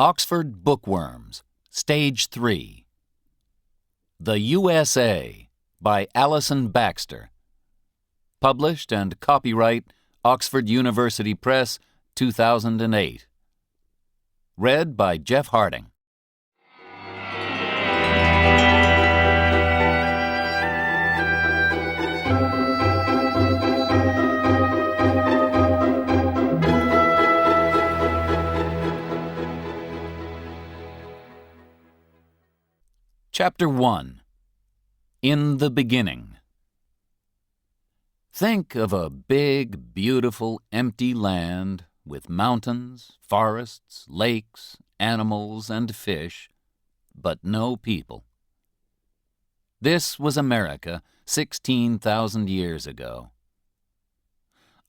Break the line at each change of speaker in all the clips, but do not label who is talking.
Oxford Bookworms, Stage 3. The USA by Allison Baxter. Published and copyright Oxford University Press, 2008. Read by Jeff Harding. Chapter 1. In the Beginning. Think of a big, beautiful, empty land with mountains, forests, lakes, animals, and fish, but no people. This was America 16,000 years ago.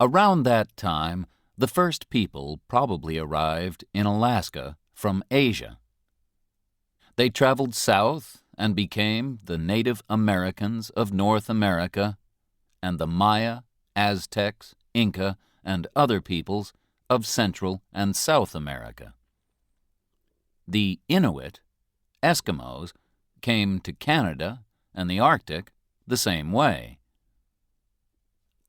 Around that time, the first people probably arrived in Alaska from Asia. They traveled south and became the Native Americans of North America and the Maya, Aztecs, Inca, and other peoples of Central and South America. The Inuit, Eskimos, came to Canada and the Arctic the same way.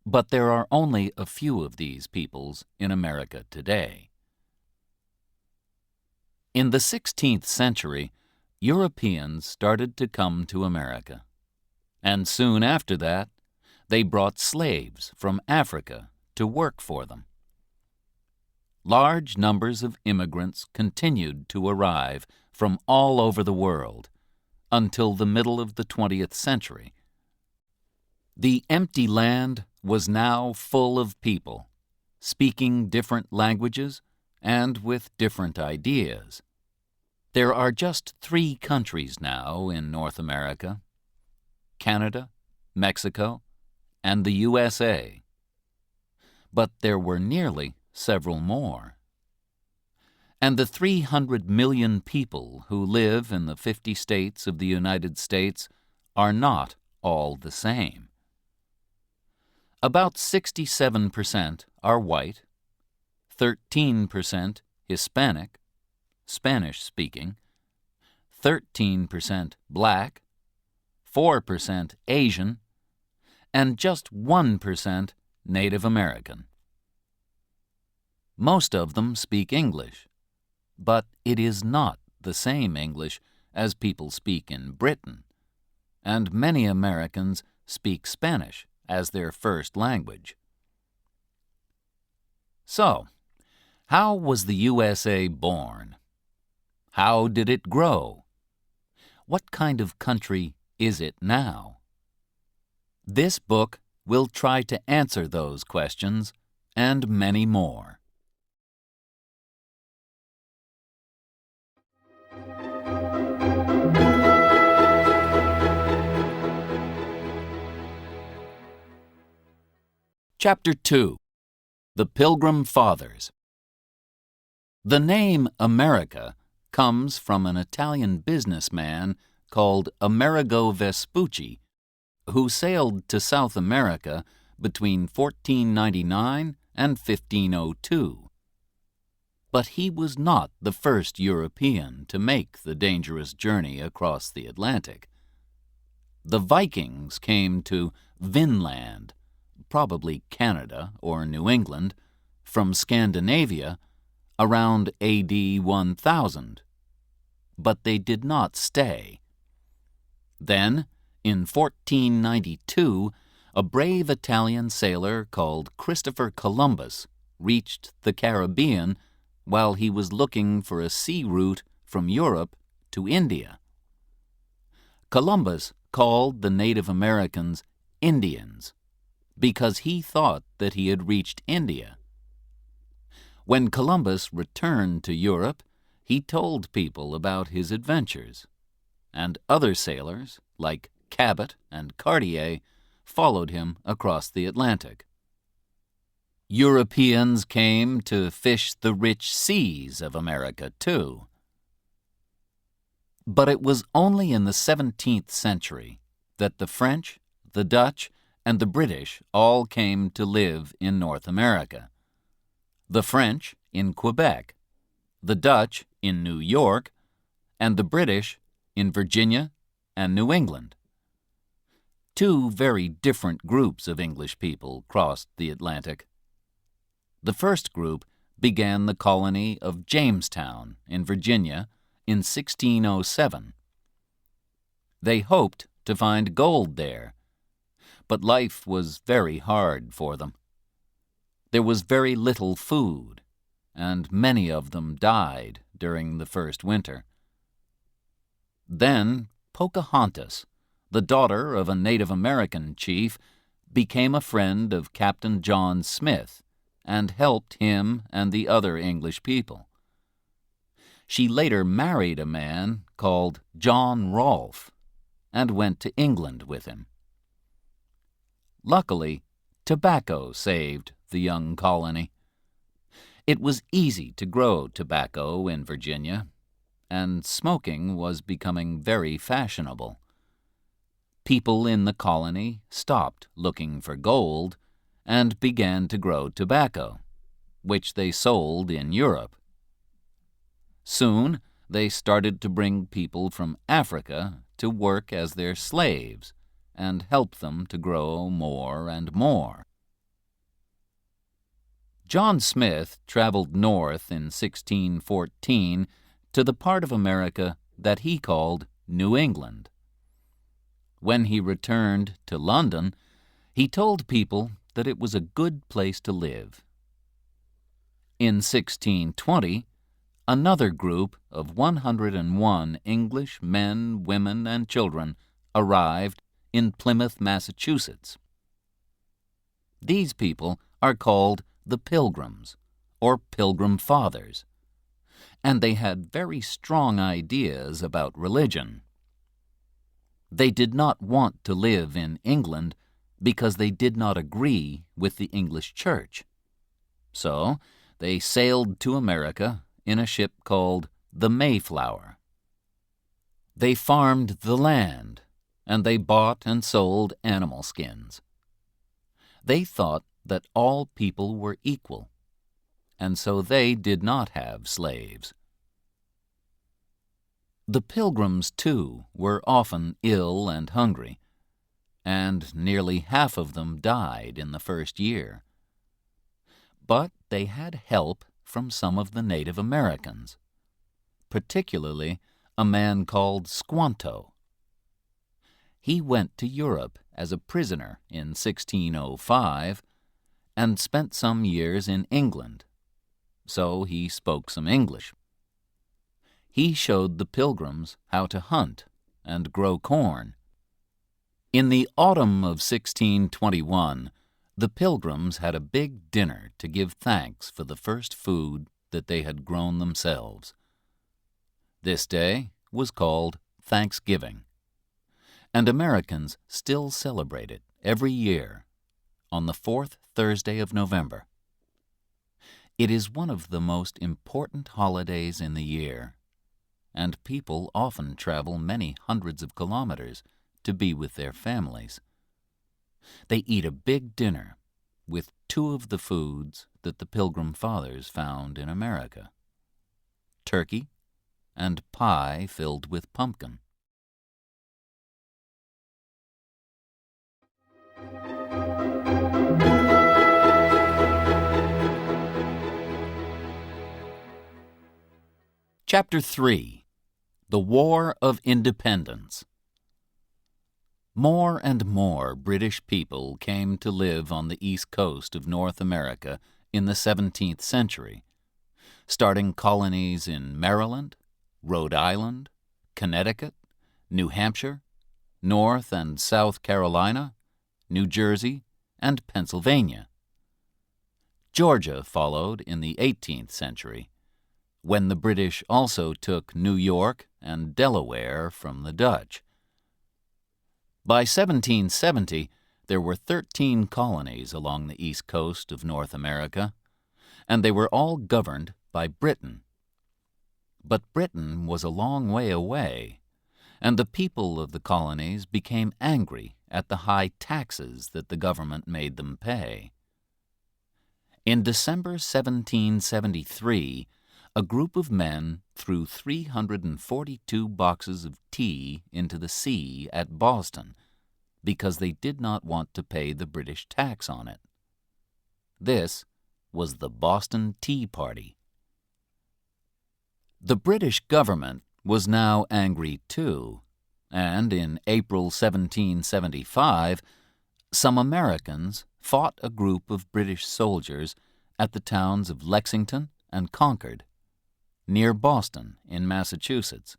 But there are only a few of these peoples in America today. In the 16th century, Europeans started to come to America, and soon after that, they brought slaves from Africa to work for them. Large numbers of immigrants continued to arrive from all over the world until the middle of the 20th century. The empty land was now full of people, speaking different languages and with different ideas. There are just 3 countries now in North America: Canada, Mexico, and the USA. But there were nearly several more. And the 300 million people who live in the 50 states of the United States are not all the same. About 67% are white, 13% Hispanic, Spanish-speaking, 13% black, 4% Asian, and just 1% Native American. Most of them speak English, but it is not the same English as people speak in Britain, and many Americans speak Spanish as their first language. So, how was the USA born? How did it grow? What kind of country is it now? This book will try to answer those questions and many more. Chapter 2. The Pilgrim Fathers. The name America comes from an Italian businessman called Amerigo Vespucci, who sailed to South America between 1499 and 1502. But he was not the first European to make the dangerous journey across the Atlantic. The Vikings came to Vinland, probably Canada or New England, from Scandinavia around AD 1000. But they did not stay. Then, in 1492, a brave Italian sailor called Christopher Columbus reached the Caribbean while he was looking for a sea route from Europe to India. Columbus called the Native Americans Indians because he thought that he had reached India. When Columbus returned to Europe, he told people about his adventures, and other sailors, like Cabot and Cartier, followed him across the Atlantic. Europeans came to fish the rich seas of America, too. But it was only in the 17th century that the French, the Dutch, and the British all came to live in North America. The French in Quebec, the Dutch in New York, and the British in Virginia and New England. Two very different groups of English people crossed the Atlantic. The first group began the colony of Jamestown in Virginia in 1607. They hoped to find gold there, but life was very hard for them. There was very little food, and many of them died during the first winter. Then Pocahontas, the daughter of a Native American chief, became a friend of Captain John Smith and helped him and the other English people. She later married a man called John Rolfe and went to England with him. Luckily, tobacco saved the young colony. It was easy to grow tobacco in Virginia, and smoking was becoming very fashionable. People in the colony stopped looking for gold and began to grow tobacco, which they sold in Europe. Soon, they started to bring people from Africa to work as their slaves and help them to grow more and more. John Smith traveled north in 1614 to the part of America that he called New England. When he returned to London, he told people that it was a good place to live. In 1620, another group of 101 English men, women, and children arrived in Plymouth, Massachusetts. These people are called the Pilgrims, or Pilgrim Fathers, and they had very strong ideas about religion. They did not want to live in England because they did not agree with the English Church. So they sailed to America in a ship called the Mayflower. They farmed the land, and they bought and sold animal skins. They thought that all people were equal, and so they did not have slaves. The Pilgrims, too, were often ill and hungry, and nearly half of them died in the first year. But they had help from some of the Native Americans, particularly a man called Squanto. He went to Europe as a prisoner in 1605 and spent some years in England, so he spoke some English. He showed the Pilgrims how to hunt and grow corn. In the autumn of 1621, the Pilgrims had a big dinner to give thanks for the first food that they had grown themselves. This day was called Thanksgiving, and Americans still celebrate it every year on the fourth Thursday of November. It is one of the most important holidays in the year, and people often travel many hundreds of kilometers to be with their families. They eat a big dinner with two of the foods that the Pilgrim Fathers found in America: turkey and pie filled with pumpkin. Chapter 3: The War of Independence. More and more British people came to live on the east coast of North America in the 17th century, starting colonies in Maryland, Rhode Island, Connecticut, New Hampshire, North and South Carolina, New Jersey, and Pennsylvania. Georgia followed in the 18th century, when the British also took New York and Delaware from the Dutch. By 1770, there were 13 colonies along the east coast of North America, and they were all governed by Britain. But Britain was a long way away, and the people of the colonies became angry at the high taxes that the government made them pay. In December 1773, a group of men threw 342 boxes of tea into the sea at Boston because they did not want to pay the British tax on it. This was the Boston Tea Party. The British government was now angry too, and in April 1775, some Americans fought a group of British soldiers at the towns of Lexington and Concord, near Boston in Massachusetts.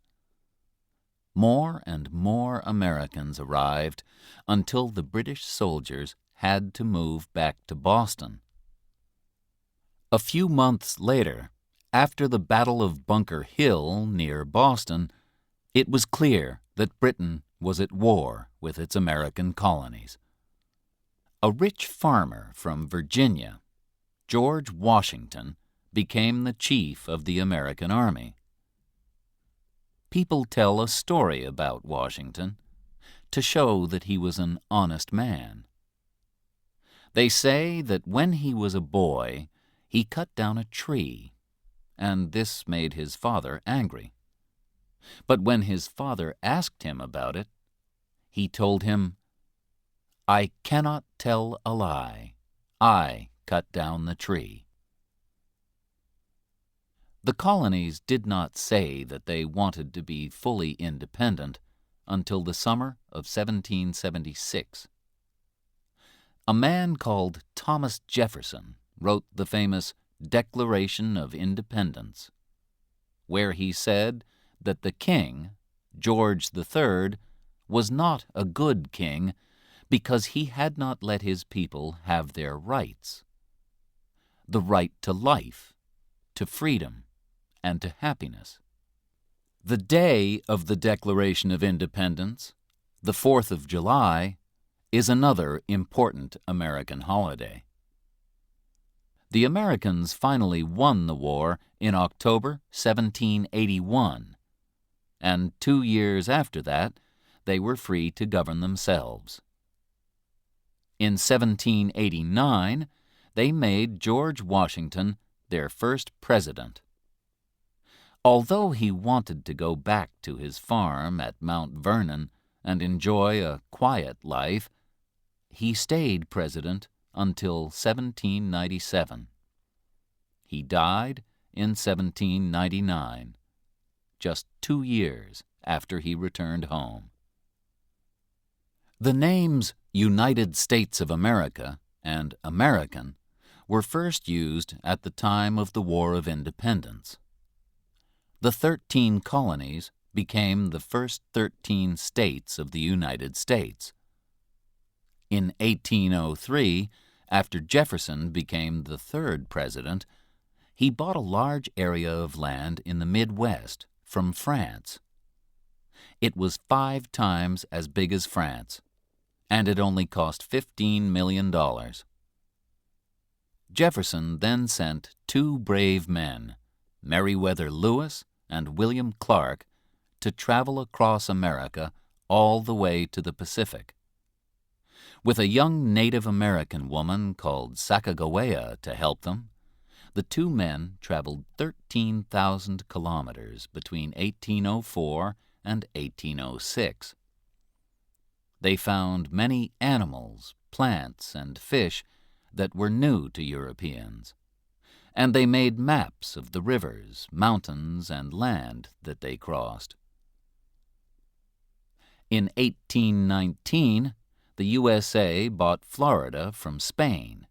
More and more Americans arrived until the British soldiers had to move back to Boston. A few months later, after the Battle of Bunker Hill near Boston, it was clear that Britain was at war with its American colonies. A rich farmer from Virginia, George Washington, became the chief of the American Army. People tell a story about Washington to show that he was an honest man. They say that when he was a boy, he cut down a tree, and this made his father angry. But when his father asked him about it, he told him, "I cannot tell a lie. I cut down the tree." The colonies did not say that they wanted to be fully independent until the summer of 1776. A man called Thomas Jefferson wrote the famous Declaration of Independence, where he said that the king, George III, was not a good king because he had not let his people have their rights: the right to life, to freedom, and to happiness. The day of the Declaration of Independence, the 4th of July, is another important American holiday. The Americans finally won the war in October 1781, and 2 years after that, they were free to govern themselves. In 1789, they made George Washington their first president. Although he wanted to go back to his farm at Mount Vernon and enjoy a quiet life, he stayed president until 1797. He died in 1799, just 2 years after he returned home. The names United States of America and American were first used at the time of the War of Independence. The 13 colonies became the first 13 states of the United States. In 1803, after Jefferson became the 3rd president, he bought a large area of land in the Midwest from France. It was 5 times as big as France, and it only cost $15 million. Jefferson then sent 2 brave men, Meriwether Lewis and William Clark, to travel across America all the way to the Pacific. With a young Native American woman called Sacagawea to help them, the 2 men traveled 13,000 kilometers between 1804 and 1806. They found many animals, plants, and fish that were new to Europeans, and they made maps of the rivers, mountains, and land that they crossed. In 1819, the USA bought Florida from Spain.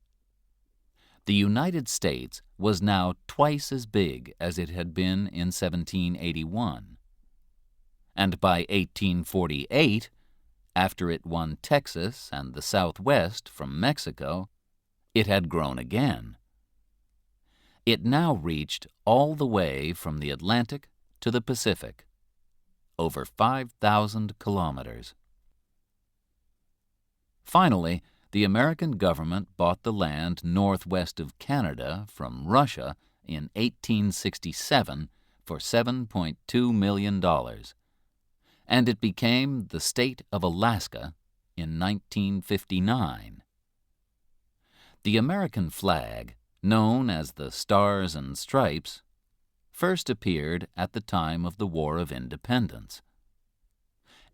The United States was now twice as big as it had been in 1781. And by 1848, after it won Texas and the Southwest from Mexico, it had grown again. It now reached all the way from the Atlantic to the Pacific, over 5,000 kilometers. Finally, the American government bought the land northwest of Canada from Russia in 1867 for $7.2 million, and it became the state of Alaska in 1959. The American flag, known as the Stars and Stripes, first appeared at the time of the War of Independence.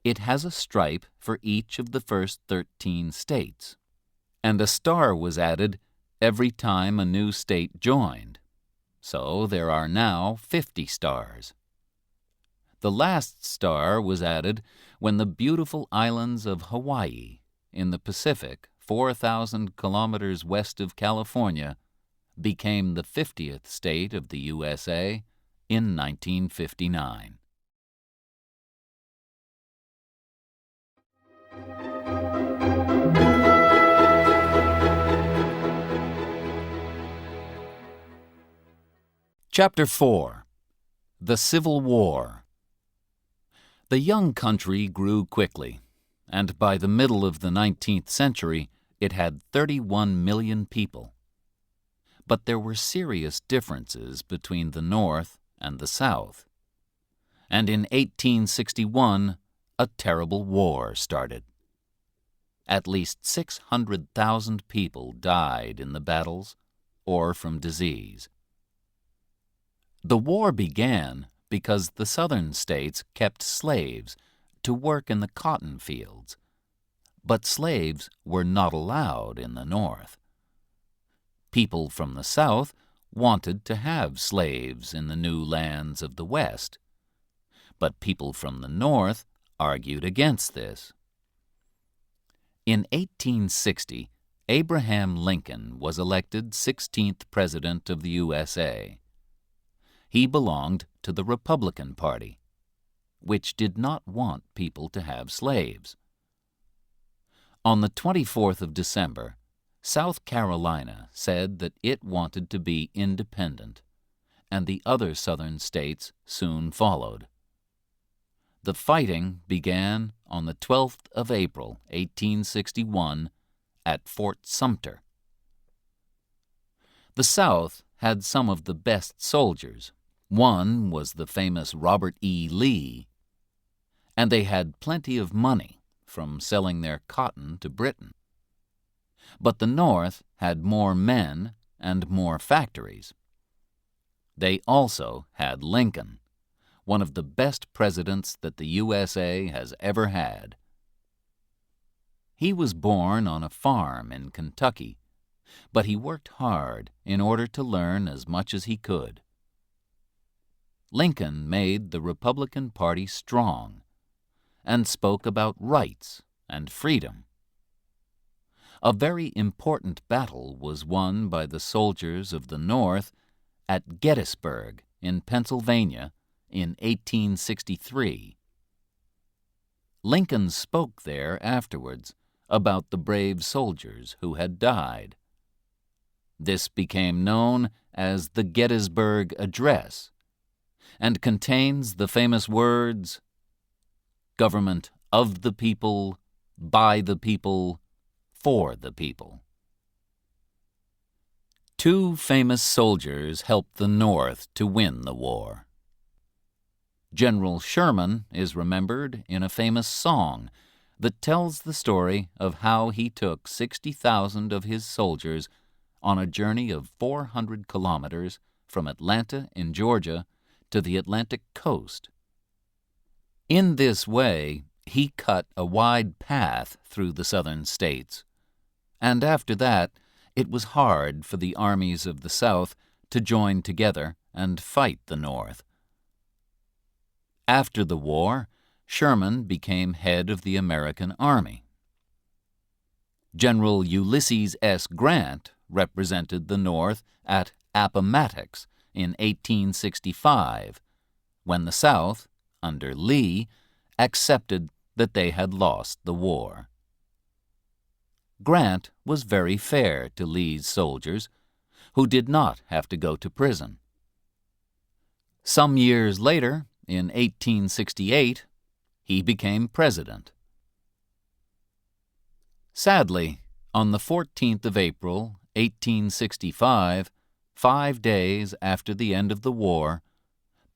It has a stripe for each of the first 13 states, and a star was added every time a new state joined. So there are now 50 stars. The last star was added when the beautiful islands of Hawaii in the Pacific, 4,000 kilometers west of California, became the 50th state of the USA in 1959. Chapter 4. The Civil War. The young country grew quickly, and by the middle of the 19th century it had 31 million people. But there were serious differences between the North and the South. And in 1861, a terrible war started. At least 600,000 people died in the battles or from disease. The war began because the southern states kept slaves to work in the cotton fields, but slaves were not allowed in the North. People from the South wanted to have slaves in the new lands of the West, but people from the North argued against this. In 1860, Abraham Lincoln was elected 16th President of the USA. He belonged to the Republican Party, which did not want people to have slaves. On the 24th of December, South Carolina said that it wanted to be independent, and the other southern states soon followed. The fighting began on the 12th of April, 1861, at Fort Sumter. The South had some of the best soldiers. One was the famous Robert E. Lee, and they had plenty of money from selling their cotton to Britain. But the North had more men and more factories. They also had Lincoln, one of the best presidents that the USA has ever had. He was born on a farm in Kentucky, but he worked hard in order to learn as much as he could. Lincoln made the Republican Party strong and spoke about rights and freedom. A very important battle was won by the soldiers of the North at Gettysburg in Pennsylvania in 1863. Lincoln spoke there afterwards about the brave soldiers who had died. This became known as the Gettysburg Address and contains the famous words, "Government of the people, by the people, for the people." Two famous soldiers helped the North to win the war. General Sherman is remembered in a famous song that tells the story of how he took 60,000 of his soldiers on a journey of 400 kilometers from Atlanta in Georgia to the Atlantic coast. In this way, he cut a wide path through the southern states, and after that, it was hard for the armies of the South to join together and fight the North. After the war, Sherman became head of the American Army. General Ulysses S. Grant represented the North at Appomattox in 1865, when the South, under Lee, accepted that they had lost the war. Grant was very fair to Lee's soldiers, who did not have to go to prison. Some years later, in 1868, he became president. Sadly, on the 14th of April, 1865, 5 days after the end of the war,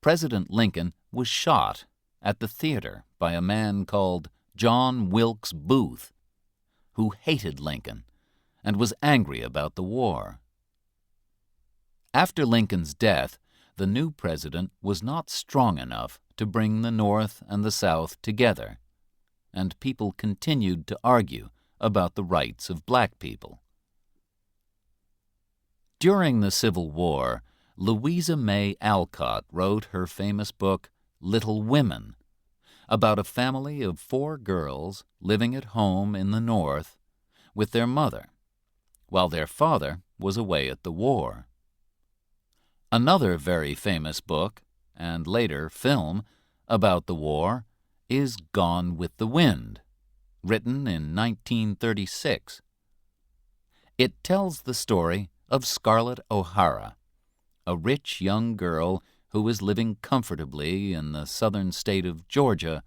President Lincoln was shot at the theater by a man called John Wilkes Booth, who hated Lincoln and was angry about the war. After Lincoln's death, the new president was not strong enough to bring the North and the South together, and people continued to argue about the rights of black people. During the Civil War, Louisa May Alcott wrote her famous book, Little Women, about a family of 4 girls living at home in the North with their mother, while their father was away at the war. Another very famous book, and later film, about the war is Gone with the Wind, written in 1936. It tells the story of Scarlett O'Hara, a rich young girl who was living comfortably in the southern state of Georgia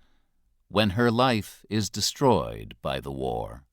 when her life is destroyed by the war.